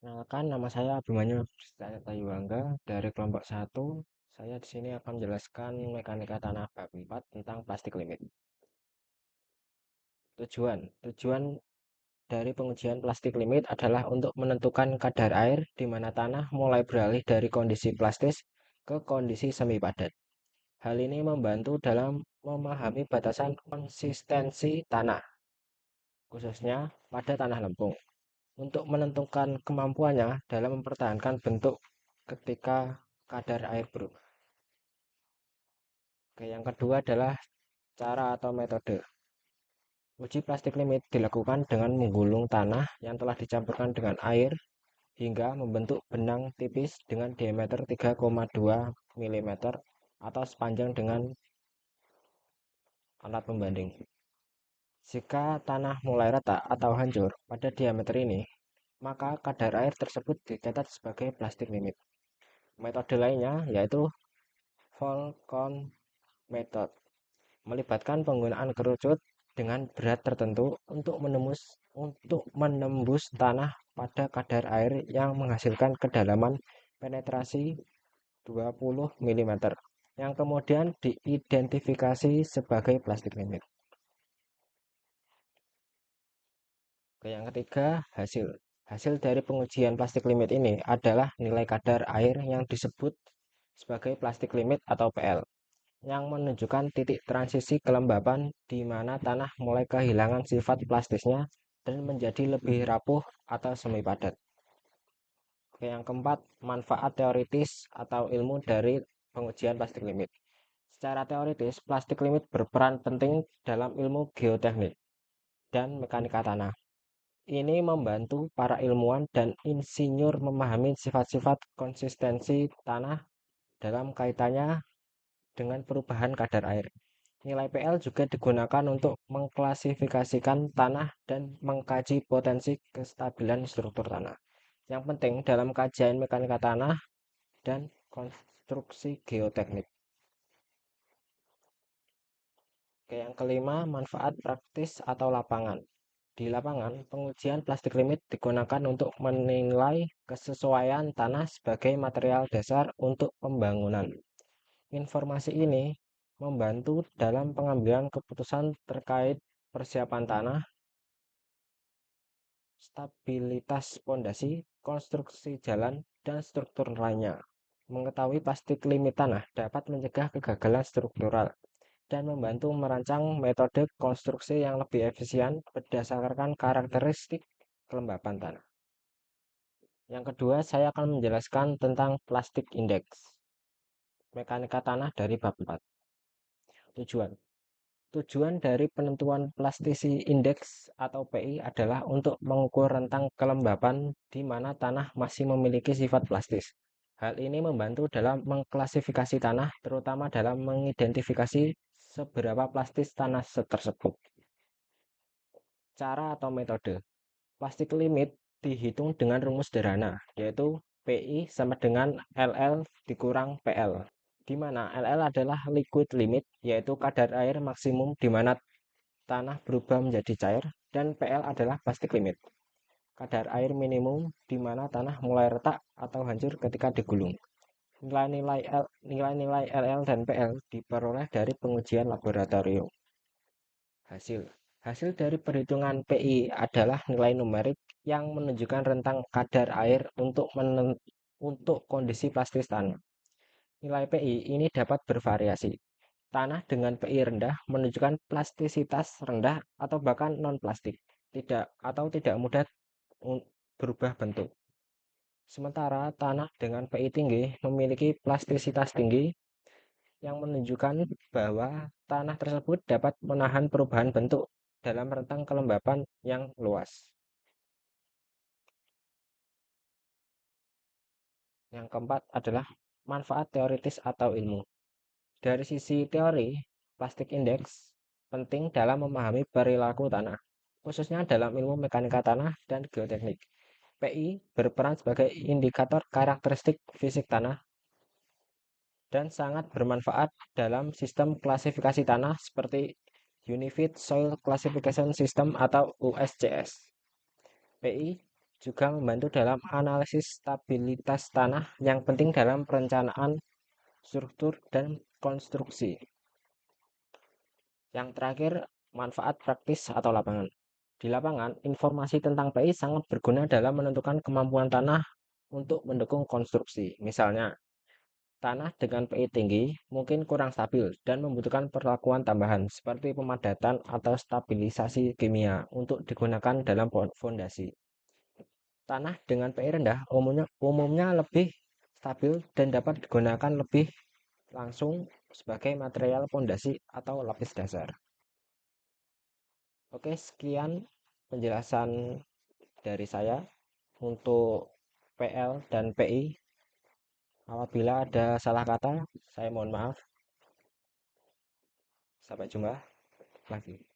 Kenalkan, nama saya Abimanyu Tayuwangga dari kelompok 1. Saya di sini akan menjelaskan mekanika tanah bab 4 tentang plastik limit. Tujuan dari pengujian plastik limit adalah untuk menentukan kadar air di mana tanah mulai beralih dari kondisi plastis ke kondisi semi padat. Hal ini membantu dalam memahami batasan konsistensi tanah, khususnya pada tanah lempung, untuk menentukan kemampuannya dalam mempertahankan bentuk ketika kadar air berubah. Oke, yang kedua adalah cara atau metode. Uji plastik limit dilakukan dengan menggulung tanah yang telah dicampurkan dengan air hingga membentuk benang tipis dengan diameter 3,2 mm atau sepanjang dengan alat pembanding. Jika tanah mulai retak atau hancur pada diameter ini, maka kadar air tersebut dicatat sebagai plastik limit. Metode lainnya yaitu Volcon Method, melibatkan penggunaan kerucut dengan berat tertentu untuk menembus tanah pada kadar air yang menghasilkan kedalaman penetrasi 20 mm yang kemudian diidentifikasi sebagai plastik limit. Oke, yang ketiga, hasil. Hasil dari pengujian plastik limit ini adalah nilai kadar air yang disebut sebagai plastik limit atau PL, yang menunjukkan titik transisi kelembapan di mana tanah mulai kehilangan sifat plastisnya dan menjadi lebih rapuh atau semi padat. Oke, yang keempat, manfaat teoritis atau ilmu dari pengujian plastik limit. Secara teoritis, plastik limit berperan penting dalam ilmu geoteknik dan mekanika tanah. Ini membantu para ilmuwan dan insinyur memahami sifat-sifat konsistensi tanah dalam kaitannya dengan perubahan kadar air. Nilai PL juga digunakan untuk mengklasifikasikan tanah dan mengkaji potensi kestabilan struktur tanah. Yang penting dalam kajian mekanika tanah dan konstruksi geoteknik. Oke, yang kelima, manfaat praktis atau lapangan. Di lapangan, pengujian plastik limit digunakan untuk menilai kesesuaian tanah sebagai material dasar untuk pembangunan. Informasi ini membantu dalam pengambilan keputusan terkait persiapan tanah, stabilitas pondasi, konstruksi jalan, dan struktur lainnya. Mengetahui plastik limit tanah dapat mencegah kegagalan struktural dan membantu merancang metode konstruksi yang lebih efisien berdasarkan karakteristik kelembapan tanah. Yang kedua, saya akan menjelaskan tentang plastik index, mekanika tanah dari bab 4. Tujuan. Tujuan dari penentuan plastisi indeks atau PI adalah untuk mengukur rentang kelembapan di mana tanah masih memiliki sifat plastis. Hal ini membantu dalam mengklasifikasi tanah, terutama dalam mengidentifikasi seberapa plastis tanah tersebut. Cara atau metode. Plastik limit dihitung dengan rumus sederhana, yaitu PI sama dengan LL dikurang PL, di mana LL adalah liquid limit, yaitu kadar air maksimum di mana tanah berubah menjadi cair, dan PL adalah plastik limit, kadar air minimum di mana tanah mulai retak atau hancur ketika digulung. Nilai-nilai LL dan PL diperoleh dari pengujian laboratorium. Hasil. Hasil dari perhitungan PI adalah nilai numerik yang menunjukkan rentang kadar air untuk kondisi plastis tanah. Nilai PI ini dapat bervariasi. Tanah dengan PI rendah menunjukkan plastisitas rendah atau bahkan non-plastik, tidak mudah berubah bentuk. Sementara tanah dengan PI tinggi memiliki plastisitas tinggi yang menunjukkan bahwa tanah tersebut dapat menahan perubahan bentuk dalam rentang kelembapan yang luas. Yang keempat adalah manfaat teoritis atau ilmu. Dari sisi teori, plastik indeks penting dalam memahami perilaku tanah, khususnya dalam ilmu mekanika tanah dan geoteknik. PI berperan sebagai indikator karakteristik fisik tanah dan sangat bermanfaat dalam sistem klasifikasi tanah seperti Unified Soil Classification System atau USCS. PI juga membantu dalam analisis stabilitas tanah yang penting dalam perencanaan struktur dan konstruksi. Yang terakhir, manfaat praktis atau lapangan. Di lapangan, informasi tentang PI sangat berguna dalam menentukan kemampuan tanah untuk mendukung konstruksi. Misalnya, tanah dengan PI tinggi mungkin kurang stabil dan membutuhkan perlakuan tambahan seperti pemadatan atau stabilisasi kimia untuk digunakan dalam fondasi. Tanah dengan PI rendah umumnya lebih stabil dan dapat digunakan lebih langsung sebagai material fondasi atau lapis dasar. Oke, sekian penjelasan dari saya untuk PL dan PI. Apabila ada salah kata, saya mohon maaf. Sampai jumpa lagi.